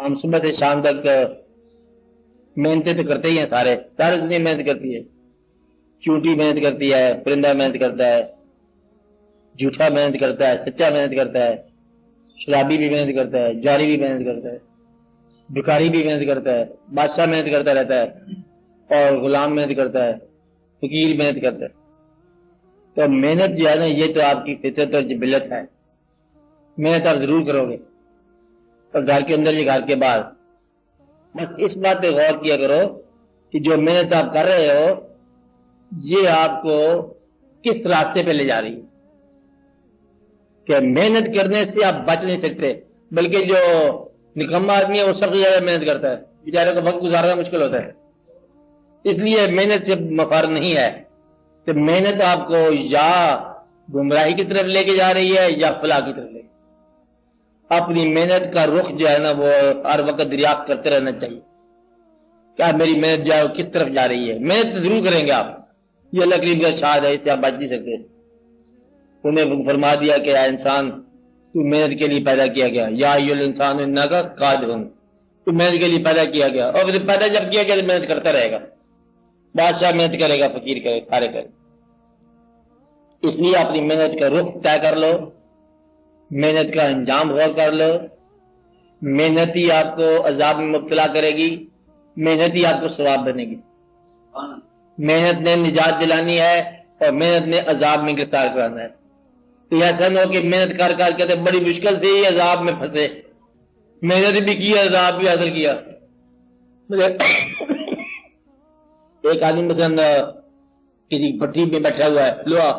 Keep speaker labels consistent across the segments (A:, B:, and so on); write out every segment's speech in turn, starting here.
A: ہم صبح سے شام تک محنتیں تو کرتے ہی ہیں، سارے دنیا محنت کرتی ہے، چونٹی محنت کرتی ہے، پرندہ محنت کرتا ہے، جھوٹا محنت کرتا ہے، سچا محنت کرتا ہے، شرابی بھی محنت کرتا ہے، جاری بھی محنت کرتا ہے، بھکاری بھی محنت کرتا ہے، بادشاہ محنت کرتا رہتا ہے، اور غلام محنت کرتا ہے، فقیر محنت کرتا ہے۔ تو محنت جو ہے نا، یہ تو آپ کی فطرت اور جبلت ہے، محنت آپ ضرور کرو گے، اور گھر کے اندر یا گھر کے باہر۔ بس اس بات پہ غور کیا کرو کہ جو محنت آپ کر رہے ہو یہ آپ کو کس راستے پہ لے جا رہی ہے، کہ محنت کرنے سے آپ بچ نہیں سکتے، بلکہ جو نکما آدمی ہے وہ سب سے زیادہ محنت کرتا ہے، بیچارے کو وقت گزارنا مشکل ہوتا ہے۔ اس لیے محنت سے مفر نہیں ہے کہ محنت آپ کو یا گمراہی کی طرف لے کے جا رہی ہے یا فلاح کی طرف لے کے۔ اپنی محنت کا رخ جو ہے نا وہ ہر وقت دریافت کرتے رہنا چاہیے، کیا میری محنت جو ہے وہ کس طرف جا رہی ہے۔ محنت ضرور کریں گے آپ، یہ اللہ کریم کا شاد ہے، اس سے آپ بچ نہیں سکتے۔ انہیں فرما دیا کہ اے انسان تو محنت کے لیے پیدا کیا گیا، یا ایھا الانسان انک قادر، تو محنت کے لیے پیدا کیا گیا، اور پھر پیدا جب کیا گیا تو محنت کرتا رہے گا۔ بادشاہ محنت کرے گا، فقیر کرے، سارے کرے۔ اس لیے اپنی محنت کا رخ طے کر لو، محنت کا انجام غور کر لو۔ محنت ہی آپ کو عذاب میں مبتلا کرے گی، محنت ہی آپ کو ثواب بنے گی۔ محنت نے نجات دلانی ہے اور محنت نے عذاب میں گرفتار کرانا ہے۔ تو ایسا نہ ہو کہ محنت کر کر کے بڑی مشکل سے ہی عذاب میں پھنسے، محنت بھی کی، عذاب بھی حاصل کیا۔ ایک آدمی مثلا کسی بھٹی میں بیٹھا ہوا ہے، لوہا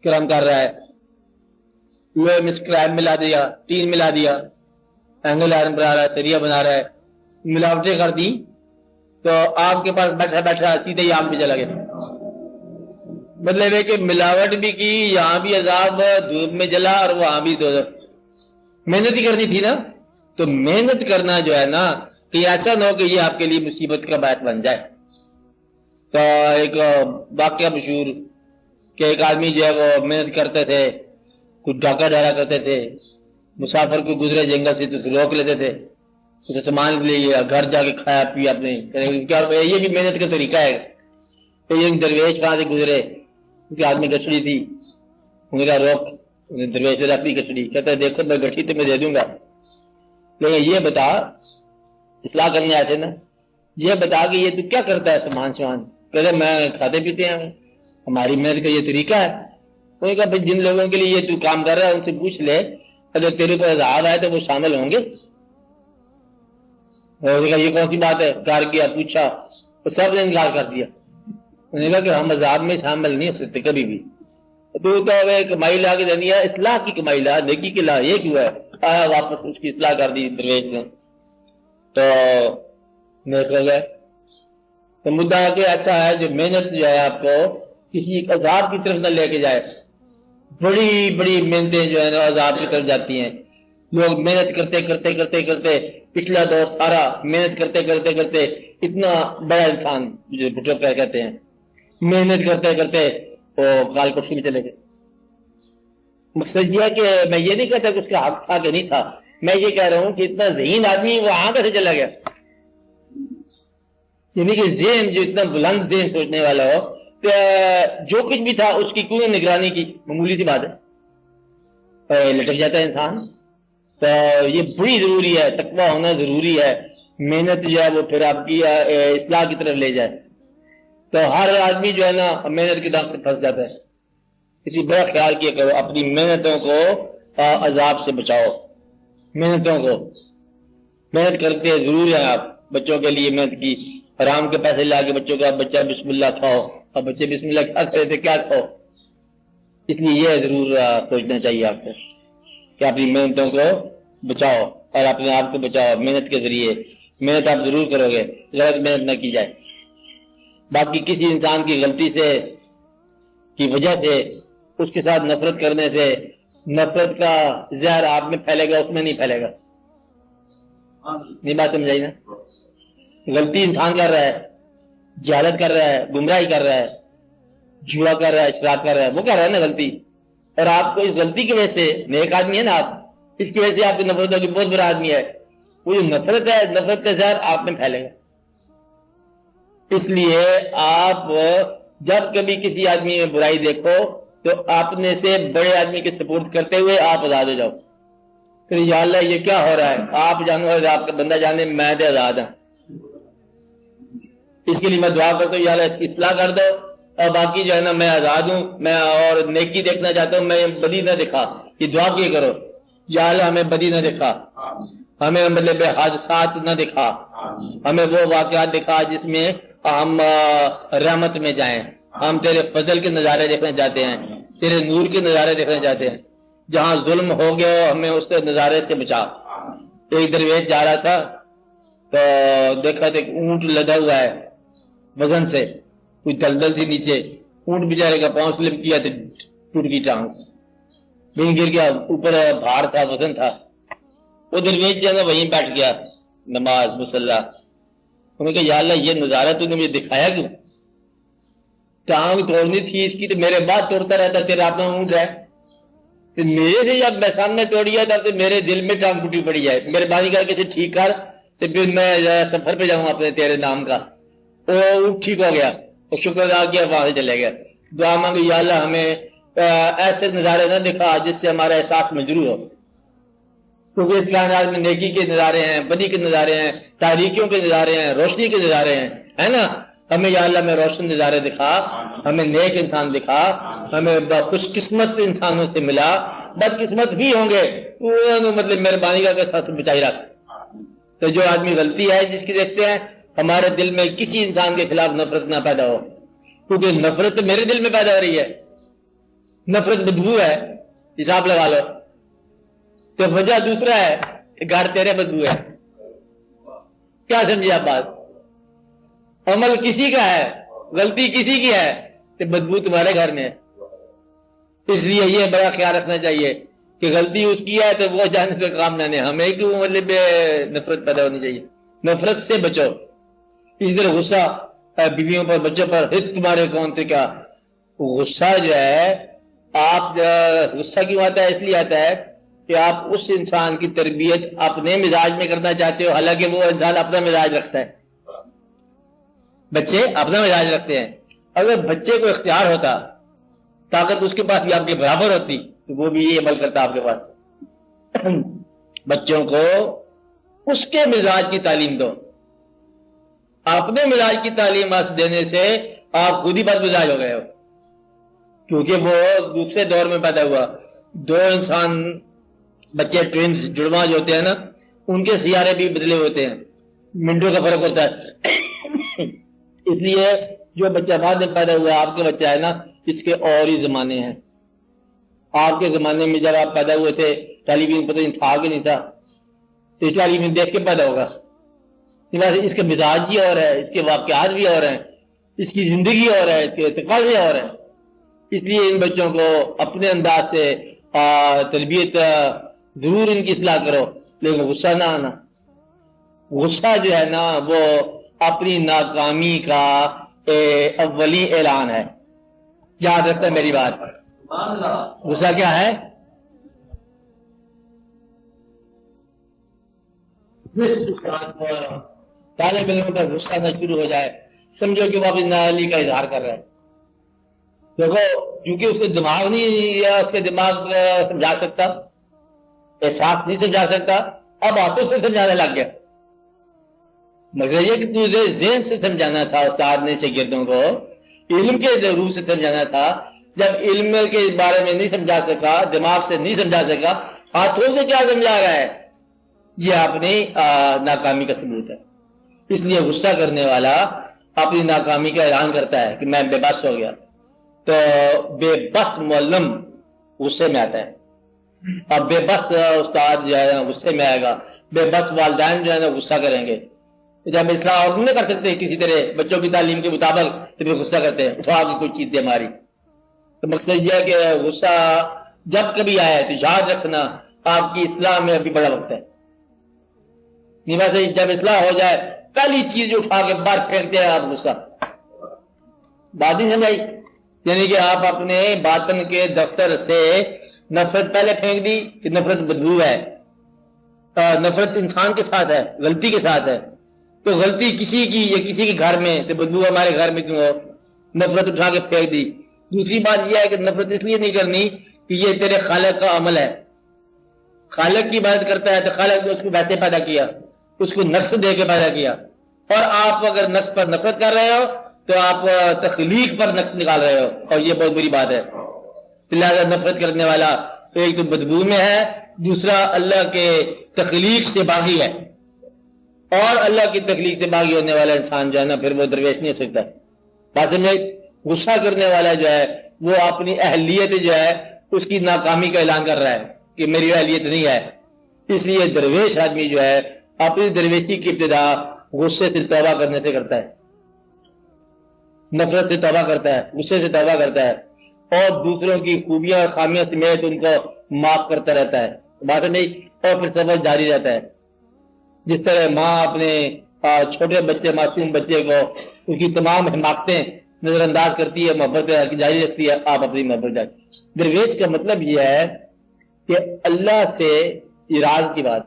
A: گرم کر رہا ہے، لوہے میں اسکریپ ملا دیا، ٹین ملا دیا، اینگل آئرن بنا رہا ہے، سریا بنا رہا ہے، ملاوٹیں کر دی، تو آگ کے پاس بیٹھا بیٹھا سیدھے ہی آگ میں چلا گیا۔ مطلب ہے کہ ملاوٹ بھی کی، یہاں بھی عذاب، دھوپ میں جلا، اور وہاں بھی دوزخ۔ محنت ہی کرنی تھی نا۔ تو محنت کرنا جو ہے نا، کہ ایسا نہ ہو کہ یہ آپ کے لیے مصیبت کا باعث بن جائے۔ تو ایک واقعہ مشہور کہ ایک آدمی جو ہے وہ محنت کرتے تھے، کچھ ڈاکہ ڈالا کرتے تھے، مسافر کو گزرے جنگل سے تو روک لیتے تھے، اسے سامان لے لیا، گھر جا کے کھایا پیا اپنے۔ یہ بھی محنت کا طریقہ ہے۔ ایک درویش وہاں سے گزرے، اس کے ہاتھ میں گٹھڑی تھی، انہوں نے کہا روک، درویش نے اپنی گٹھڑی، کہتا ہے دیکھو میں گٹھڑی تو میں دے دوں گا، لیکن یہ بتا، اصلاح کرنے آئے تھے نا، یہ بتا کہ یہ تو کیا کرتا ہے سامان سامان؟ کہتے میں کھاتے پیتے ہیں، ہماری محنت کا یہ طریقہ ہے۔ انہوں نے کہا بھائی جن لوگوں کے لیے یہ تو کام کر رہا ہے ان سے پوچھ لے، اگر تیرے کو عذاب آئے تو وہ شامل ہوں گے۔ انہوں نے کہا یہ کون سی بات ہے؟ کار کیا، پوچھا، تو سب نے انکار کر دیا۔ انہوں نے کہا کہ ہم عذاب میں شامل نہیں ہو سکتے کبھی بھی۔ تو کمائی لا کے دینی ہے، اصلاح کی کمائی لا، نیکی کی لا، یہ کیوں ہے؟ آیا واپس اس کی اصلاح کر دی درویش نے، تو نیک ہو گئے۔ تو مدعا ہے کہ ایسا ہے جو محنت جو ہے آپ کو کسی عذاب کی طرف نہ لے کے جائے۔ بڑی بڑی محنتیں جو ہے نا عذاب کی طرف جاتی ہیں۔ لوگ محنت کرتے کرتے کرتے کرتے، پچھلا دور سارا محنت کرتے کرتے کرتے اتنا بڑا انسان جو بھٹو کہتے ہیں، محنت کرتے کرتے وہ کال کرسی میں چلے گئے۔ مقصد یہ ہے کہ میں یہ نہیں کہتا کہ اس کا حق تھا کہ نہیں تھا، میں یہ کہہ رہا ہوں کہ اتنا ذہین آدمی وہاں کیسے چلا گیا؟ یعنی کہ ذہن جو اتنا بلند ذہن سوچنے والا ہو، جو کچھ بھی تھا اس کی کوئی نگرانی کی، معمولی سی بات ہے، لٹک جاتا ہے انسان۔ تو یہ بڑی ضروری ہے، تقویٰ ہونا ضروری ہے، محنت جو ہے وہ پھر آپ کی اصلاح کی طرف لے جائے۔ تو ہر آدمی جو ہے نا محنت کے داغ سے پھنس جاتا ہے، اسی بڑا خیال کیا کرو، اپنی محنتوں کو عذاب سے بچاؤ۔ محنتوں کو محنت کرتے ضرور ہیں آپ، بچوں کے لیے محنت کی، حرام کے پیسے لا کے بچوں کا بچہ بسم اللہ کھاؤ، اور بچے بسم اللہ کیا کرے تھے کیا کھاؤ۔ اس لیے یہ ضرور سوچنا چاہیے آپ کو کہ اپنی محنتوں کو بچاؤ اور اپنے آپ کو بچاؤ محنت کے ذریعے۔ محنت آپ ضرور کرو گے، غلط محنت نہ کی جائے۔ باقی کسی انسان کی غلطی سے کی وجہ سے اس کے ساتھ نفرت کرنے سے نفرت کا زہر آپ میں پھیلے گا، اس میں نہیں پھیلے گا۔ نہیں بات سمجھائی نا؟ غلطی انسان کر رہا ہے، جہالت کر رہا ہے، گمراہی کر رہا ہے، جوا کر رہا ہے، شراب کر رہا ہے، وہ کر رہا ہے نا غلطی، اور آپ کو اس غلطی کی وجہ سے، نیک آدمی ہے نا آپ، اس کی وجہ سے آپ کی نفرت ہوگی بہت بڑا آدمی ہے، وہ جو نفرت ہے، نفرت کا زہر آپ میں پھیلے گا. اس لیے آپ جب کبھی کسی آدمی میں برائی دیکھو تو اپنے سے بڑے آدمی کے سپورٹ کرتے ہوئے آپ آزاد ہو جاؤ کہ یا اللہ یہ کیا ہو رہا ہے، آپ جانو اور آپ کا بندہ جانے میں تو آزاد ہوں. اس کے لیے میں دعا کرتا ہوں یا اللہ اس کی اصلاح کر دو، اور باقی جو ہے نا میں آزاد ہوں، میں اور نیکی دیکھنا چاہتا ہوں، میں بدی نہ دکھا. یہ دعا کیے کرو یا اللہ ہمیں بدی نہ دکھا، ہمیں مطلب حادثات نہ دکھا، ہمیں وہ واقعات دکھا جس میں ہم رحمت میں جائیں. ہم تیرے فضل کے نظارے دیکھنا چاہتے ہیں، تیرے نور کے نظارے دیکھنا چاہتے ہیں. جہاں ظلم ہو گیا ہمیں اس نظارے سے بچا. ایک درویش جا رہا تھا تو دیکھا تو ایک اونٹ لدا ہوا ہے وزن سے، کوئی دلدل تھی نیچے، اونٹ بیچارے کا پاؤں سلپ کیا تو ٹوٹ گئی ٹانگ، بین گر گیا، اوپر بھار تھا، وزن تھا. وہ درویش جو ہے وہیں بیٹھ گیا نماز مصلی. انہوں نے کہا یا اللہ یہ نظارہ تو نے مجھے دکھایا کیوں؟ ٹانگ توڑنی تھی اس کی تو میرے بعد توڑتا رہتا، تیرا اپنا اونٹ ہے. میرے سے جب میں سامنے توڑیا تب تو میرے دل میں ٹانگ ٹوٹی پڑی ہے، میرے بانی کر کے ٹھیک کر تو پھر میں سفر پہ جاؤں اپنے تیرے نام کا. وہ ٹھیک ہو گیا، اور شکر ادا کیا، وہاں سے چلے گیا. دعا مانگو یا اللہ ہمیں ایسے نظارے نہ دکھا جس سے ہمارا احساس مجروح ہو، کیونکہ اس کائنات میں نیکی کے نظارے ہیں، بدی کے نظارے ہیں، تاریکیوں کے نظارے ہیں، روشنی کے نظارے ہیں، ہے نا. ہمیں یا اللہ میں روشن نظارے دکھا، ہمیں نیک انسان دکھا، ہمیں خوش قسمت انسانوں سے ملا. بد قسمت بھی ہوں گے مطلب مہربانی کا ساتھ بچائی رکھ. تو جو آدمی غلطی ہے جس کی دیکھتے ہیں ہمارے دل میں کسی انسان کے خلاف نفرت نہ پیدا ہو، کیونکہ نفرت میرے دل میں پیدا ہو رہی ہے. نفرت بدبو ہے، حساب لگا لو. تو وجہ دوسرا ہے کہ گھر تیرے بدبو ہے. کیا سمجھے آپ بات؟ عمل کسی کا ہے، غلطی کسی کی ہے، تو بدبو تمہارے گھر میں ہے. اس لیے یہ بڑا خیال رکھنا چاہیے کہ غلطی اس کی ہے تو وہ جانے سے کام نہ لے، ہمیں کیوں مطلب نفرت پیدا ہونی چاہیے. نفرت سے بچو. اس طرح غصہ بیویوں پر، بچوں پر، تمہارے کون سے کیا. غصہ جو ہے آپ غصہ کیوں آتا ہے؟ اس لیے آتا ہے کہ آپ اس انسان کی تربیت اپنے مزاج میں کرنا چاہتے ہو، حالانکہ وہ انسان اپنا مزاج رکھتا ہے. بچے اپنا مزاج رکھتے ہیں. اگر بچے کو اختیار ہوتا، طاقت اس کے پاس بھی آپ کے برابر ہوتی تو وہ بھی یہ عمل کرتا آپ کے پاس. بچوں کو اس کے مزاج کی تعلیم دو. اپنے مزاج کی تعلیم دینے سے آپ خود ہی بد مزاج ہو گئے ہو، کیونکہ وہ دوسرے دور میں پیدا ہوا. دو انسان بچے ٹوینز جڑواں جو ہوتے ہیں نا، ان کے سیارے بھی بدلے ہوتے ہیں، منٹوں کا فرق ہوتا ہے. اس لیے جو بچہ بعد میں پیدا ہوا آپ کے بچہ ہے نا، اس کے اور ہی زمانے ہیں. آپ کے زمانے میں جب آپ پیدا ہوئے تھے تعلیم علم پتہ نہیں تھا کہ نہیں تھا، تو تعلیم علم دیکھ کے پیدا ہوگا. اس کے مزاج ہی اور ہے، اس کے واقعات بھی اور ہیں، اس کی زندگی اور ہے، اس کے تقاضے اور ہیں. اس لیے ان بچوں کو اپنے انداز سے تربیت ضرور ان کی اصلاح کرو، لیکن غصہ نہ آنا. غصہ جو ہے نا وہ اپنی ناکامی کا اولین اعلان ہے. یاد رکھتا ہے میری بات. غصہ کیا ہے؟ طالب علم کا غصہ نہ شروع ہو جائے، سمجھو کہ وہ اپنی نااہلی کا اظہار کر رہا ہے. دیکھو کیونکہ اس کے دماغ نہیں، یا اس کے دماغ سمجھا سکتا، احساس نہیں سمجھا سکتا، اب ہاتھوں سے سمجھانے لگ گیا. مگر یہ کہ تجھے ذہن سے سمجھانا تھا، استاد نے شاگردوں کو علم کے روح سے سمجھانا تھا. جب علم کے بارے میں نہیں سمجھا سکا، دماغ سے نہیں سمجھا سکا، ہاتھوں سے کیا سمجھا رہا ہے؟ یہ اپنی ناکامی کا ثبوت ہے. اس لیے غصہ کرنے والا اپنی ناکامی کا اعلان کرتا ہے کہ میں بے بس ہو گیا. تو بے بس معلم غصے میں آتا ہے. اب بے بس استاد جو ہے غصے میں آئے گا، بے بس والدین جو ہے نا غصہ کریں گے. جب اصلاح اور نہیں کر سکتے کسی طرح بچوں کی تعلیم کے مطابق تو پھر غصہ کرتے ہیں، اٹھا کے کوئی چیز دے ہماری. تو مقصد یہ ہے کہ غصہ جب کبھی آئے تو یاد رکھنا آپ کی اصلاح میں ابھی بڑا وقت ہے. جب اصلاح ہو جائے پہلی چیز جو اٹھا کے باہر پھینکتے ہیں آپ غصہ. بات نہیں سمجھائی؟ یعنی کہ آپ اپنے باطن کے دفتر سے نفرت پہلے پھینک دی کہ نفرت بدبو ہے، نفرت انسان کے ساتھ ہے، غلطی کے ساتھ ہے، تو غلطی کسی کی یا کسی کے گھر میں تو بدبو ہمارے گھر میں کیوں ہو، نفرت اٹھا کے پھینک دی۔ دوسری بات یہ ہے کہ نفرت اس لیے نہیں کرنی کہ یہ تیرے خالق کا عمل ہے، خالق کی عبادت کرتا ہے تو خالق نے اس کو ویسے پیدا کیا، اس کو نفس دے کے پیدا کیا، اور آپ اگر نفس پر نفرت کر رہے ہو تو آپ تخلیق پر نقص نکال رہے ہو، اور یہ بہت بری بات ہے۔ لہٰذا نفرت کرنے والا ایک تو بدبو میں ہے، دوسرا اللہ کے تخلیق سے باغی ہے، اور اللہ کی تخلیق سے باغی ہونے والا انسان جو ہے نا پھر وہ درویش نہیں ہو سکتا۔ بات میں غصہ کرنے والا جو ہے وہ اپنی اہلیت جو ہے اس کی ناکامی کا اعلان کر رہا ہے کہ میری اہلیت نہیں ہے، اس لیے درویش آدمی جو ہے اپنی درویشی کی ابتدا غصے سے توبہ کرنے سے کرتا ہے، نفرت سے توبہ کرتا ہے، غصے سے توبہ کرتا ہے، اور دوسروں کی خوبیاں اور خامیاں سمیت ان کو معاف کرتا رہتا ہے، بات نہیں، اور پھر سفر جاری رہتا ہے۔ جس طرح ماں اپنے چھوٹے بچے معصوم بچے کو اس کی تمام حماقتیں نظر انداز کرتی ہے، محبت جاری رکھتی ہے، آپ اپنی محبت جاری۔ درویش کا مطلب یہ ہے کہ اللہ سے راز کی بات،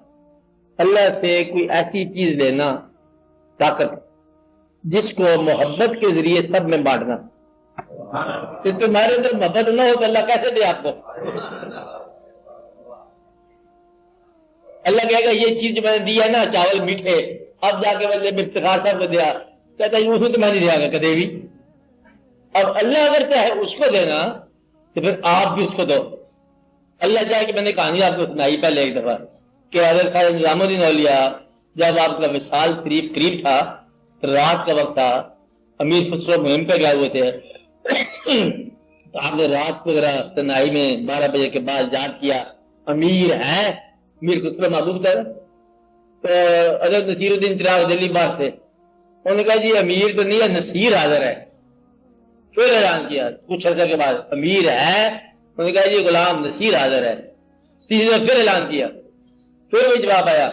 A: اللہ سے کوئی ایسی چیز لینا، طاقت جس کو محبت کے ذریعے سب میں بانٹنا۔ کہ تمہارے اندر محبت نہ ہو تو اللہ کیسے دے آپ کو؟ اللہ کہے گا یہ چیز جو میں نے دی ہے نا، چاول میٹھے، اب جا کے بندے افتخار صاحب کو دیا، کہتا ہے یوں تو میں نہیں دیا گا کدے بھی۔ اب اللہ اگر چاہے اس کو دینا تو پھر آپ بھی اس کو دو۔ اللہ چاہے کہ میں نے کہانی آپ کو سنائی پہلے ایک دفعہ کہ حضرت خواجہ نظام الدین اولیاء جب آپ کا وصال شریف قریب تھا، رات کا وقت تھا، امیر خسرو مہم پہ گئے ہوئے تھے، تو آپ نے رات کو ذرا تنہائی میں 12 بجے کے بعد یاد کیا امیر ہے، امیر خسرو محبوب تھا، تو حضرت نصیر الدین چراغ دلی باغ تھے، انہوں نے کہا جی امیر تو نہیں ہے، نصیر حاضر ہے۔ پھر اعلان کیا کچھ عرصے کے بعد امیر ہے، انہوں نے کہا جی غلام نصیر حاضر ہے۔ تیسری دفعہ پھر اعلان کیا، پھر وہی جواب آیا،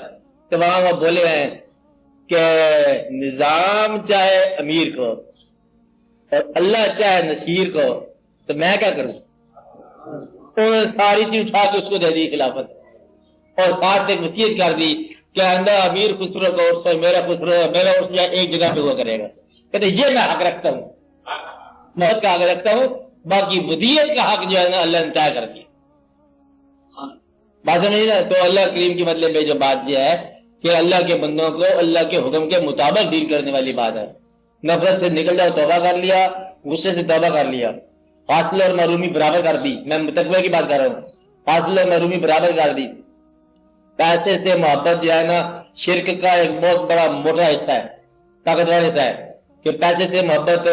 A: تو وہاں وہ بولے ہیں کہ نظام چاہے امیر کو اور اللہ چاہے نصیر کو تو میں کیا کروں؟ انہوں نے ساری چیز اٹھا کے اس کو دے دی خلافت، اور ساتھ ایک وصیت کر دی کہ آئندہ امیر خسرو کا عرص میرا خسرو میرا عرص جو ہے ایک جگہ پہ ہوا کرے گا۔ کہتے یہ میں حق رکھتا ہوں، محبت کا حق رکھتا ہوں، باقی ودیت کا حق جو ہے نا اللہ نے طے کر دیا۔ بات نہیں نا؟ تو اللہ کریم کی مطلب میں جو بات یہ ہے کہ اللہ کے بندوں کو اللہ کے حکم کے مطابق ڈیل کرنے والی بات ہے۔ نفرت سے نکل جاؤ، توبہ کر لیا، غصے سے توبہ کر لیا، حاصل اور محرومی برابر کر دی، میں متقوی کی بات کر رہا ہوں، حاصل اور محرومی برابر کر دی۔ پیسے سے محبت جو ہے نا شرک کا ایک بہت بڑا موٹا حصہ ہے، طاقتور حصہ ہے، کہ پیسے سے محبت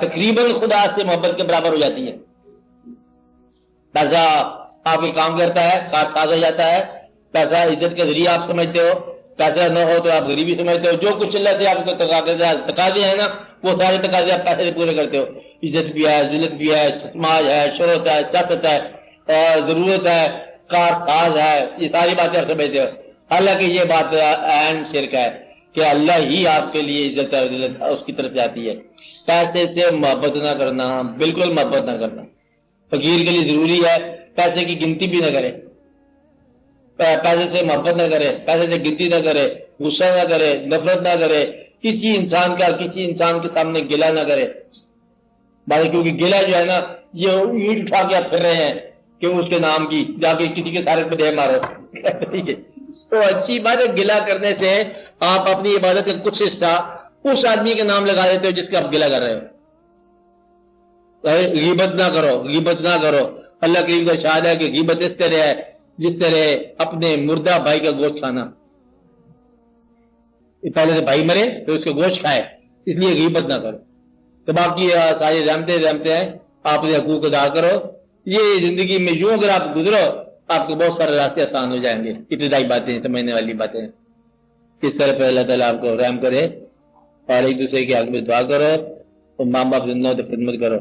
A: تقریباً خدا سے محبت کے برابر ہو جاتی ہے۔ پیسہ آپ کے کام کرتا ہے، کار ساز ہو جاتا ہے، پیسہ عزت کا ذریعہ آپ سمجھتے ہو، پیسہ نہ ہو تو آپ غریبی سمجھتے ہو، جو کچھ اللہ سے آپ کو تقاضے ہیں نا وہ سارے تقاضے آپ پیسے سے پورے کرتے ہو، عزت بھی ہے، ذلت بھی ہے، سماج ہے، شہرت ہے، سیاست ہے، ضرورت ہے، کار ساز ہے، یہ ساری باتیں آپ سمجھتے ہو۔ حالانکہ یہ بات عین شرک ہے کہ اللہ ہی آپ کے لیے عزت ہے، ذلت اس کی طرف جاتی ہے۔ پیسے سے محبت نہ کرنا، بالکل محبت نہ کرنا، فقیر کے لیے ضروری ہے پیسے کی گنتی بھی نہ کرے، پیسے سے محبت نہ کرے، پیسے سے گنتی نہ کرے، غصہ نہ کرے، نفرت نہ کرے، کسی انسان کا کسی انسان کے سامنے گلہ نہ کرے۔ بھائی کیونکہ گلہ جو ہے نا یہ اینٹ اٹھا کے آپ پھر رہے ہیں کہ اس کے نام کی جا کے کسی کے سارے پہ دے مارو۔ تو اچھی بات ہے، گلہ کرنے سے آپ اپنی عبادت کا کچھ حصہ اس آدمی کے نام لگا دیتے ہو جس کا آپ گلہ کر رہے ہو۔ غیبت نہ کرو، غیبت نہ کرو۔ اللہ کریم کا ارشاد ہے کہ غیبت اس طرح ہے جس طرح اپنے مردہ بھائی کا گوشت کھانا، پہلے سے بھائی مرے پھر اس کا گوشت کھائے، اس لیے غیبت نہ کرو۔ تو باقی ساری رحمتیں ہیں، آپ نے حقوق ادا کرو۔ یہ زندگی میں یوں اگر آپ گزرو آپ کو بہت سارے راستے آسان ہو جائیں گے، ابتدائی باتیں سمجھنے والی باتیں۔ اس طرح پہ اللہ تعالیٰ آپ کو رحم کرے، اور ایک دوسرے کے حق میں دعا کرو، اور ماں باپ زندہ ہو تو خدمت کرو۔